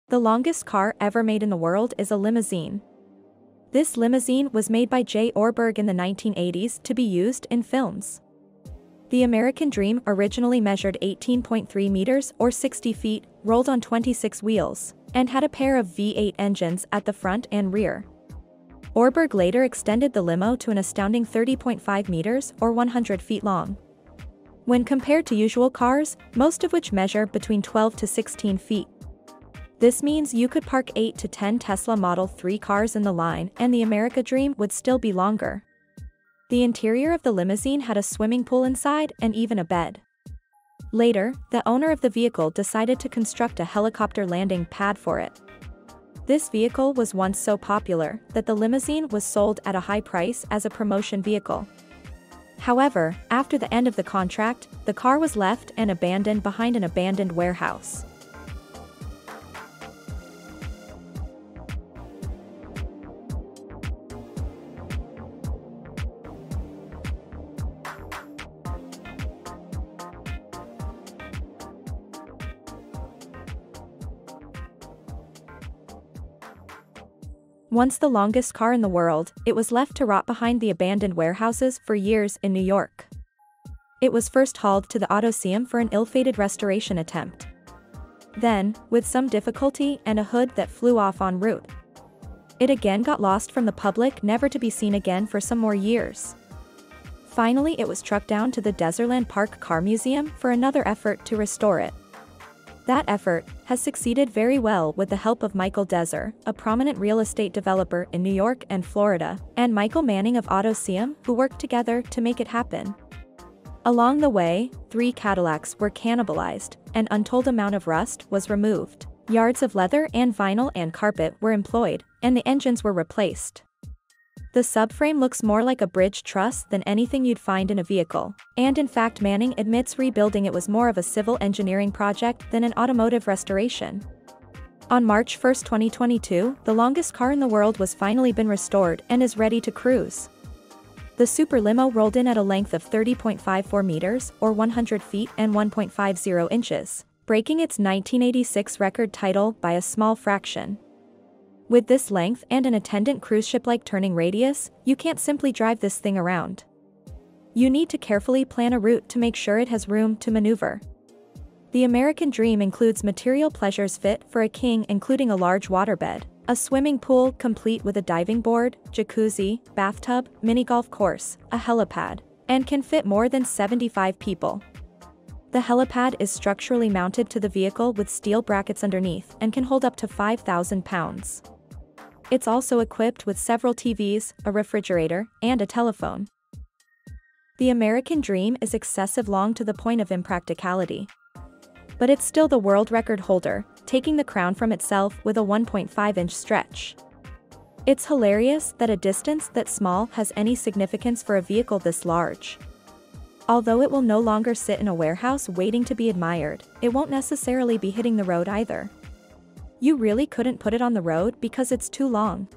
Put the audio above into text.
The longest car ever made in the world is a limousine. This limousine was made by Jay Ohrberg in the 1980s to be used in films. The American Dream originally measured 18.3 meters or 60 feet, rolled on 26 wheels, and had a pair of V8 engines at the front and rear. Ohrberg later extended the limo to an astounding 30.5 meters or 100 feet long. When compared to usual cars, most of which measure between 12 to 16 feet. This means you could park 8 to 10 Tesla Model 3 cars in the line and the American Dream would still be longer. The interior of the limousine had a swimming pool inside and even a bed. Later, the owner of the vehicle decided to construct a helicopter landing pad for it. This vehicle was once so popular that the limousine was sold at a high price as a promotion vehicle. However, after the end of the contract, the car was left and abandoned behind an abandoned warehouse. Once the longest car in the world, it was left to rot behind the abandoned warehouses for years in New York. It was first hauled to the Autoseum for an ill-fated restoration attempt. Then, with some difficulty and a hood that flew off en route, it again got lost from the public, never to be seen again for some more years. Finally, it was trucked down to the Desertland Park Car Museum for another effort to restore it. That effort has succeeded very well with the help of Michael Deser, a prominent real estate developer in New York and Florida, and Michael Manning of Autoseum, who worked together to make it happen. Along the way, 3 Cadillacs were cannibalized, an untold amount of rust was removed, yards of leather and vinyl and carpet were employed, and the engines were replaced. The subframe looks more like a bridge truss than anything you'd find in a vehicle, and in fact Manning admits rebuilding it was more of a civil engineering project than an automotive restoration. On March 1, 2022, the longest car in the world was finally been restored and is ready to cruise. The super limo rolled in at a length of 30.54 meters or 100 feet and 1.50 inches, breaking its 1986 record title by a small fraction. With this length and an attendant cruise ship-like turning radius, you can't simply drive this thing around. You need to carefully plan a route to make sure it has room to maneuver. The American Dream includes material pleasures fit for a king, including a large waterbed, a swimming pool complete with a diving board, jacuzzi, bathtub, mini golf course, a helipad, and can fit more than 75 people. The helipad is structurally mounted to the vehicle with steel brackets underneath and can hold up to 5,000 pounds. It's also equipped with several TVs, a refrigerator, and a telephone. The American Dream is excessive long to the point of impracticality. But it's still the world record holder, taking the crown from itself with a 1.5-inch stretch. It's hilarious that a distance that small has any significance for a vehicle this large. Although it will no longer sit in a warehouse waiting to be admired, it won't necessarily be hitting the road either. You really couldn't put it on the road because it's too long.